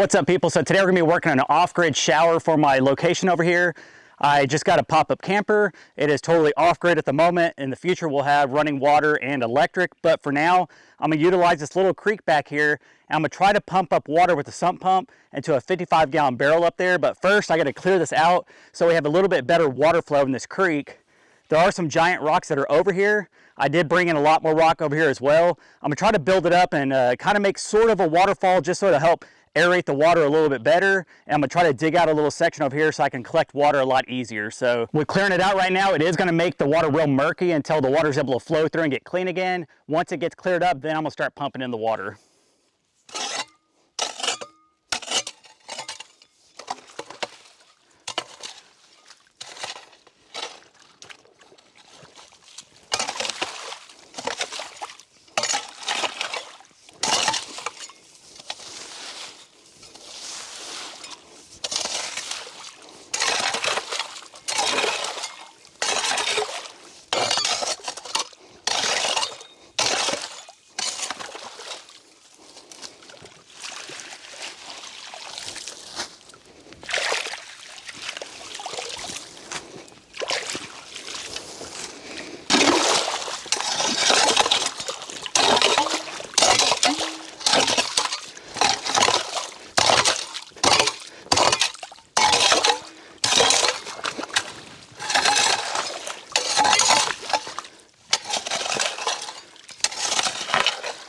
What's up, people? So today we're gonna be working on an off-grid shower for my location over here. I just got a pop-up camper. It is totally off-grid at the moment. In the future we'll have running water and electric, but for now I'm gonna utilize this little creek back here and I'm gonna try to pump up water with the sump pump into a 55-gallon barrel up there. But first I gotta clear this out so we have a little bit better water flow in this creek. There are some giant rocks that are over here. I did bring in a lot more rock over here as well. I'm gonna try to build it up and kind of make sort of a waterfall just so to help aerate the water a little bit better. And I'm gonna try to dig out a little section over here so I can collect water a lot easier. So with clearing it out right now, it is gonna make the water real murky until the water's able to flow through and get clean again. Once it gets cleared up, then I'm gonna start pumping in the water.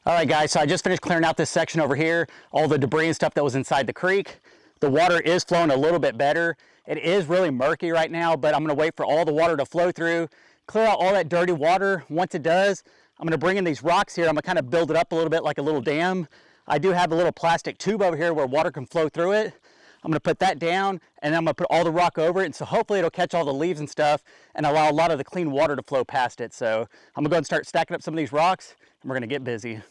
All right, guys, so I just finished clearing out this section over here, all the debris and stuff that was inside the creek. The water is flowing a little bit better. It is really murky right now, but I'm gonna wait for all the water to flow through, clear out all that dirty water. Once it does, I'm gonna bring in these rocks here. I'm gonna kind of build it up a little bit like a little dam. I do have a little plastic tube over here where water can flow through it. I'm gonna put that down and then I'm gonna put all the rock over it. And so hopefully it'll catch all the leaves and stuff and allow a lot of the clean water to flow past it. So I'm gonna go ahead and start stacking up some of these rocks and we're gonna get busy.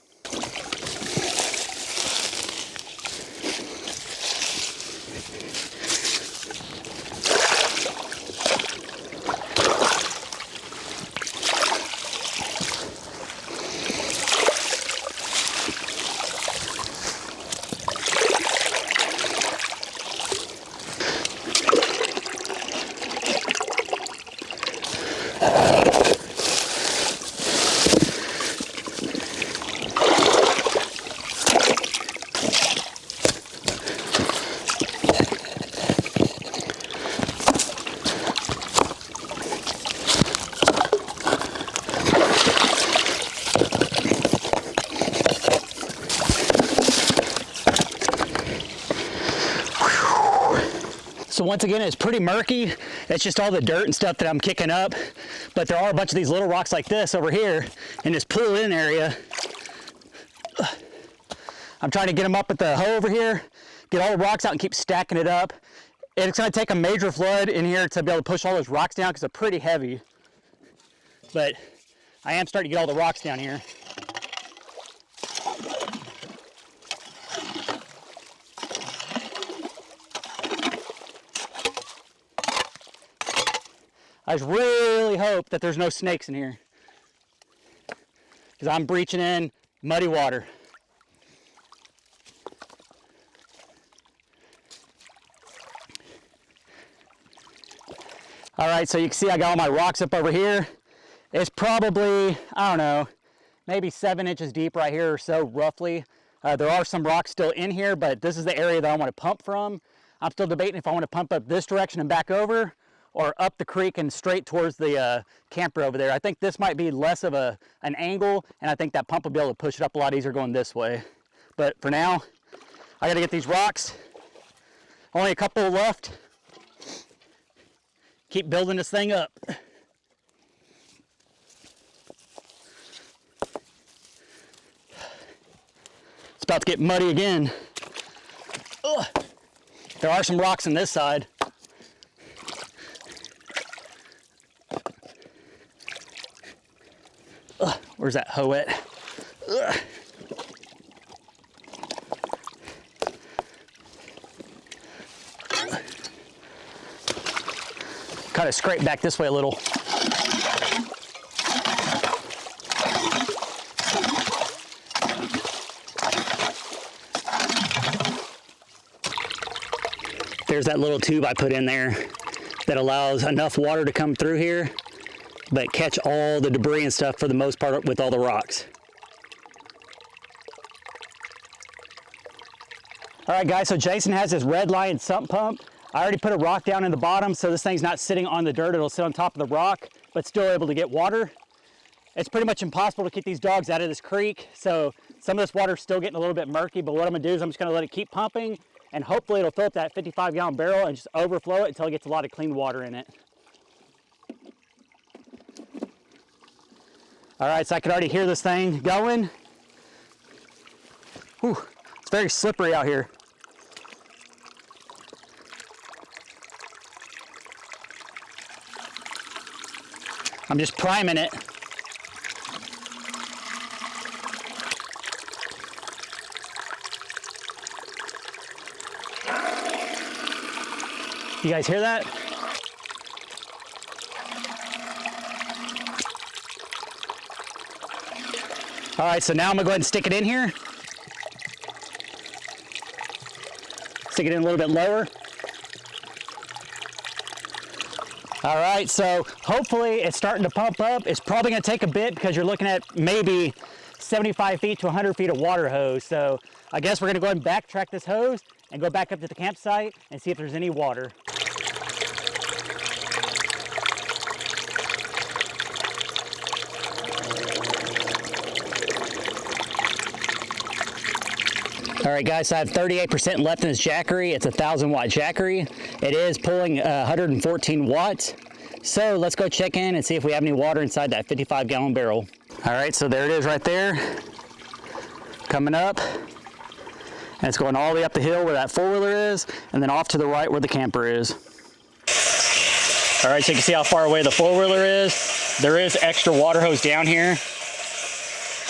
So once again, it's pretty murky. It's just all the dirt and stuff that I'm kicking up. But there are a bunch of these little rocks like this over here in this pull-in area. I'm trying to get them up with the hoe over here, get all the rocks out and keep stacking it up. It's gonna take a major flood in here to be able to push all those rocks down because they're pretty heavy. But I am starting to get all the rocks down here. I just really hope that there's no snakes in here because I'm breaching in muddy water. All right, so you can see I got all my rocks up over here. It's probably, I don't know, maybe 7 inches deep right here or so, roughly. There are some rocks still in here, but this is the area that I want to pump from. I'm still debating if I want to pump up this direction and back over, or up the creek and straight towards the camper over there. I think this might be less of an angle, and I think that pump will be able to push it up a lot easier going this way. But for now, I gotta get these rocks. Only a couple left. Keep building this thing up. It's about to get muddy again. Ugh. There are some rocks on this side. Where's that hoe at? Ugh. Kind of scrape back this way a little. there's that little tube I put in there that allows enough water to come through here, but catch all the debris and stuff for the most part with all the rocks. All right, guys, so Jason has his red line sump pump. I already put a rock down in the bottom, so this thing's not sitting on the dirt. It'll sit on top of the rock, but still able to get water. It's pretty much impossible to keep these dogs out of this creek, so some of this water's still getting a little bit murky, but what I'm gonna do is I'm just gonna let it keep pumping, and hopefully it'll fill up that 55-gallon barrel and just overflow it until it gets a lot of clean water in it. All right, so I can already hear this thing going. Whew, it's very slippery out here. I'm just priming it. You guys hear that? All right, so now I'm gonna go ahead and stick it in here. Stick it in a little bit lower. All right, so hopefully it's starting to pump up. It's probably gonna take a bit because you're looking at maybe 75 feet to 100 feet of water hose. So I guess we're gonna go ahead and backtrack this hose and go back up to the campsite and see if there's any water. All right, guys, so I have 38% left in this Jackery. It's a 1,000-watt Jackery. It is pulling 114 watts. So let's go check in and see if we have any water inside that 55-gallon barrel. All right, so there it is right there, coming up. And it's going all the way up the hill where that four-wheeler is, and then off to the right where the camper is. All right, so you can see how far away the four-wheeler is. There is extra water hose down here,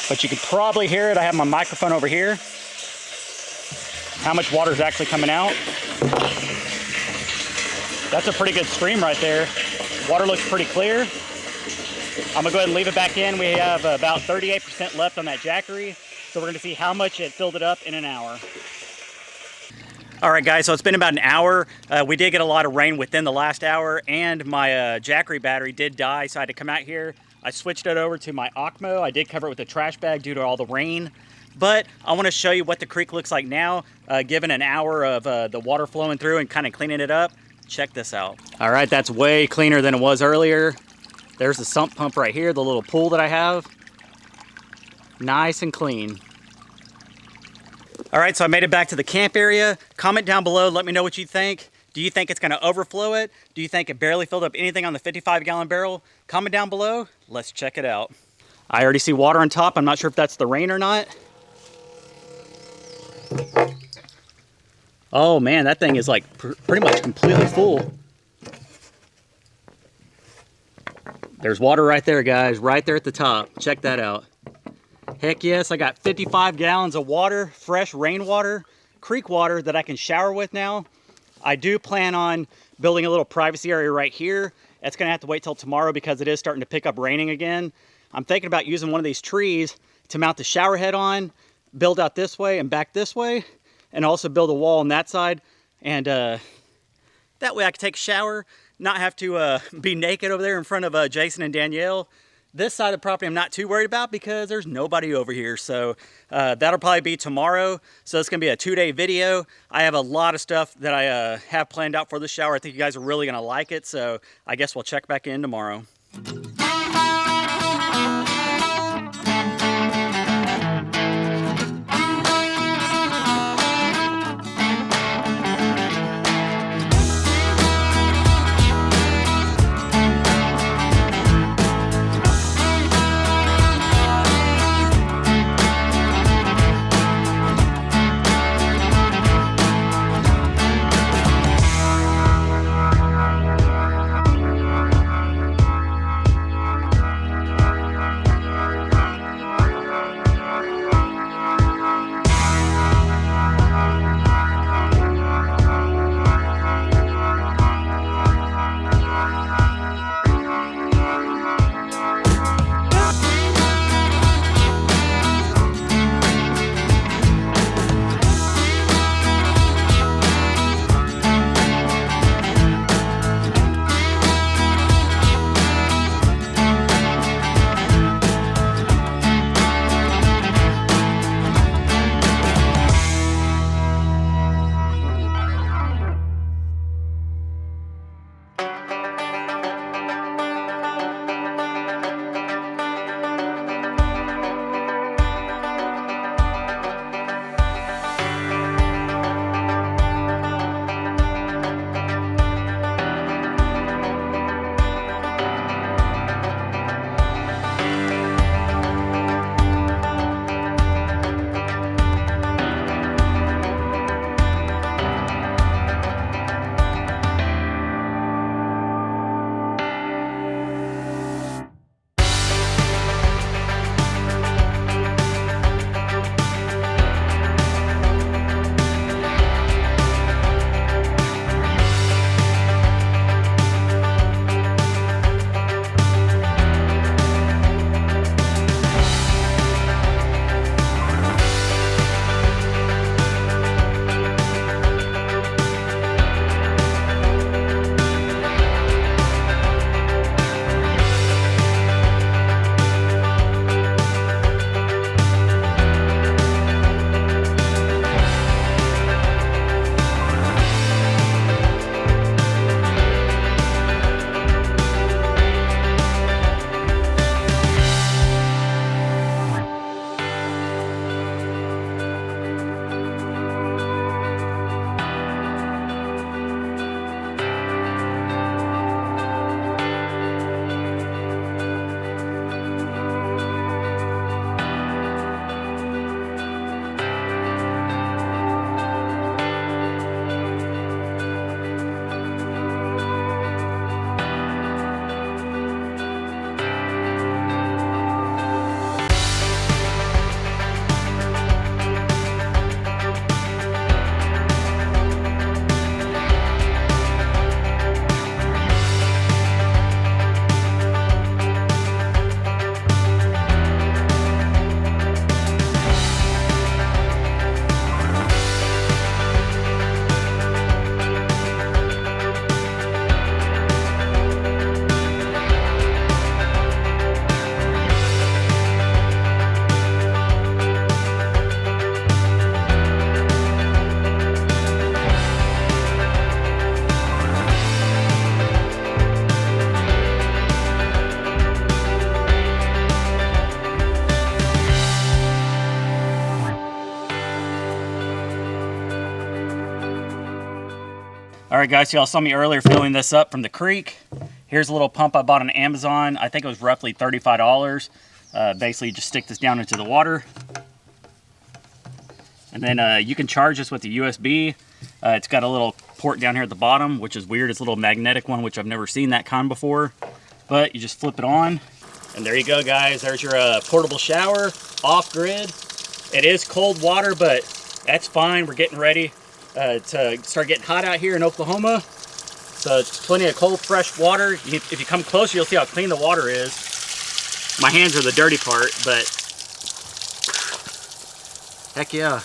but you can probably hear it. I have my microphone over here. How much water is actually coming out. That's a pretty good stream right there. Water looks pretty clear. I'm gonna go ahead and leave it back in. We have about 38% left on that Jackery. So we're gonna see how much it filled it up in an hour. All right, guys, so it's been about an hour. We did get a lot of rain within the last hour, and my Jackery battery did die, so I had to come out here. I switched it over to my Ocmo. I did cover it with a trash bag due to all the rain. But I want to show you what the creek looks like now, given an hour of the water flowing through and kind of cleaning it up. Check this out. All right, that's way cleaner than it was earlier. There's the sump pump right here, the little pool that I have. Nice and clean. All right, so I made it back to the camp area. Comment down below, let me know what you think. Do you think it's gonna overflow it? Do you think it barely filled up anything on the 55-gallon barrel? Comment down below, let's check it out. I already see water on top. I'm not sure if that's the rain or not. Oh man, that thing is like pretty much completely full. There's water right there, guys, right there at the top. Check that out. Heck yes, I got 55 gallons of water, fresh rainwater, creek water that I can shower with now. I do plan on building a little privacy area right here. That's gonna have to wait till tomorrow because it is starting to pick up raining again. I'm thinking about using one of these trees to mount the shower head on, build out this way and back this way, and also build a wall on that side. And that way I can take a shower, not have to be naked over there in front of Jason and Danielle. This side of the property I'm not too worried about because there's nobody over here. So that'll probably be tomorrow. So it's gonna be a 2-day video. I have a lot of stuff that I have planned out for the shower. I think you guys are really gonna like it. So I guess we'll check back in tomorrow. All right, guys, y'all saw me earlier filling this up from the creek. Here's a little pump I bought on Amazon. I think it was roughly $35. Basically, you just stick this down into the water. And then you can charge this with the USB. It's got a little port down here at the bottom, which is weird. It's a little magnetic one, which I've never seen that kind before. But you just flip it on. And there you go, guys. There's your portable shower, off-grid. It is cold water, but that's fine. We're getting ready to start getting hot out here in Oklahoma. So it's plenty of cold, fresh water. If you come closer, you'll see how clean the water is. My hands are the dirty part, but heck yeah.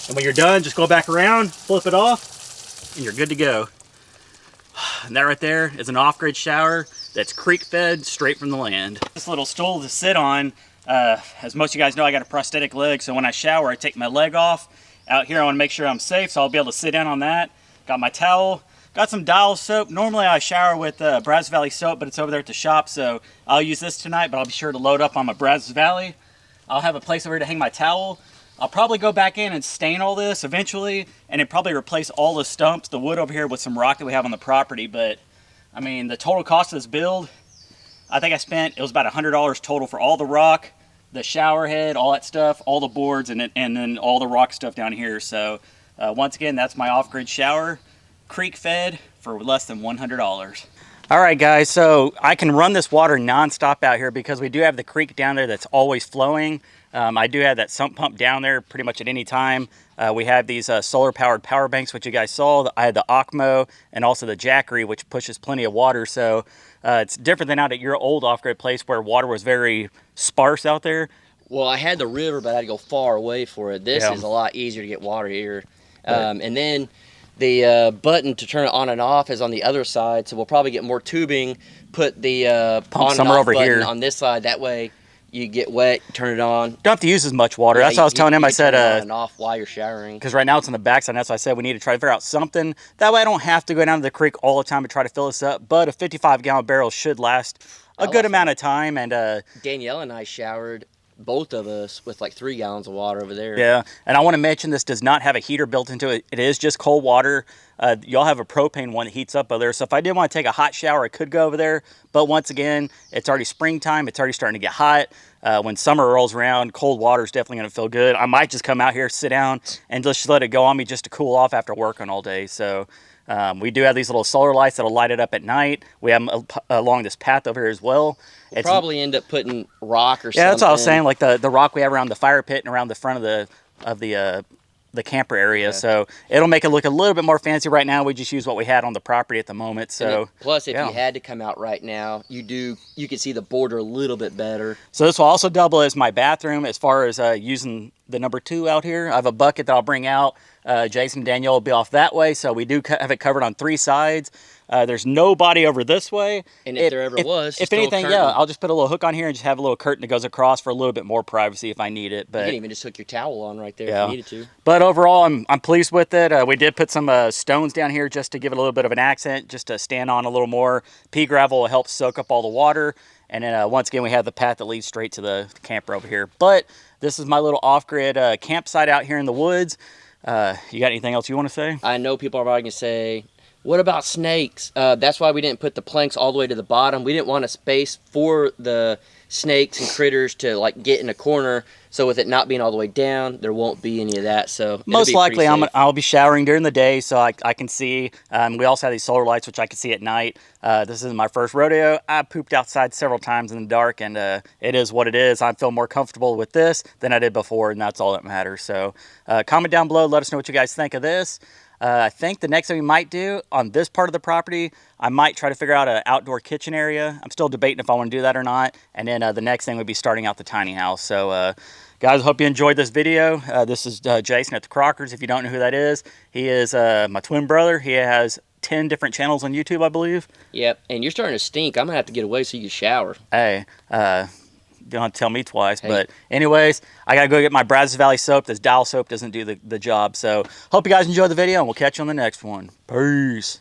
And when you're done, just go back around, flip it off, and you're good to go. And that right there is an off-grid shower that's creek fed straight from the land. This little stool to sit on, as most of you guys know, I got a prosthetic leg, so when I shower, I take my leg off. Out here, I want to make sure I'm safe, so I'll be able to sit down on that. Got my towel, got some Dial soap. Normally I shower with Brazos Valley soap, but it's over there at the shop, so I'll use this tonight, but I'll be sure to load up on my Brazos Valley. I'll have a place over here to hang my towel. I'll probably go back in and stain all this eventually, and then probably replace all the stumps, the wood over here, with some rock that we have on the property. But I mean, the total cost of this build, I think it was about $100 total for all the rock, the shower head, all that stuff, all the boards, and then all the rock stuff down here. So once again, that's my off-grid shower, creek fed, for less than $100. All right, guys, so I can run this water non-stop out here because we do have the creek down there that's always flowing. I do have that sump pump down there pretty much at any time. We have these solar-powered power banks, which you guys saw. I had the Ocmo and also the Jackery, which pushes plenty of water. So it's different than out at your old off-grid place where water was very sparse out there. Well, I had the river, but I had to go far away for it. This is a lot easier to get water here. And then the button to turn it on and off is on the other side, so we'll probably get more tubing, put the pump on somewhere and off over button here on this side. That way you get wet, turn it on. Don't have to use as much water. Yeah, that's what I was telling him. I said, turn it on and off while you're showering. Because right now it's on the backside. That's why I said we need to try to figure out something. That way I don't have to go down to the creek all the time to try to fill this up. But a 55-gallon barrel should last a good amount of time. And Danielle and I showered, both of us, with like 3 gallons of water over there. Yeah, and I want to mention this does not have a heater built into it. It is just cold water. Y'all have a propane one that heats up over there. So if I did want to take a hot shower, I could go over there. But once again, it's already springtime. It's already starting to get hot. When summer rolls around, cold water is definitely going to feel good. I might just come out here, sit down, and just let it go on me just to cool off after working all day. So we do have these little solar lights that'll light it up at night. We have them along this path over here as well. We'll probably end up putting rock or something. Yeah, that's what I was saying. Like the rock we have around the fire pit and around the front of the camper area. Yeah. So it'll make it look a little bit more fancy. Right now we just use what we had on the property at the moment. So plus, if you had to come out right now, you could see the border a little bit better. So this will also double as my bathroom as far as using the number 2 out here. I have a bucket that I'll bring out. Jason and Danielle will be off that way, so we do have it covered on 3 sides. There's nobody over this way. And if there ever was, if anything, yeah, I'll just put a little hook on here and just have a little curtain that goes across for a little bit more privacy if I need it. But you can even just hook your towel on right there if you needed to. But overall, I'm pleased with it. We did put some stones down here just to give it a little bit of an accent, just to stand on a little more. Pea gravel will help soak up all the water. And then once again, we have the path that leads straight to the camper over here. But this is my little off-grid campsite out here in the woods. You got anything else you want to say? I know people are probably going to say, what about snakes? That's why we didn't put the planks all the way to the bottom. We didn't want a space for the snakes and critters to like get in a corner. So with it not being all the way down, there won't be any of that. So most likely I'll be showering during the day so I can see. We also have these solar lights, which I can see at night. This isn't my first rodeo. I pooped outside several times in the dark, and it is what it is. I feel more comfortable with this than I did before, and that's all that matters. So comment down below. Let us know what you guys think of this. I think the next thing we might do on this part of the property, I might try to figure out an outdoor kitchen area. I'm still debating if I want to do that or not. And then the next thing would be starting out the tiny house. So guys, I hope you enjoyed this video. This is Jason at the Crockers. If you don't know who that is, he is my twin brother. He has 10 different channels on YouTube, I believe. Yep, and you're starting to stink. I'm going to have to get away so you can shower. Hey, don't have to tell me twice. Hey. But anyways, I got to go get my Brazos Valley soap. This Dial soap doesn't do the job. So hope you guys enjoyed the video, and we'll catch you on the next one. Peace.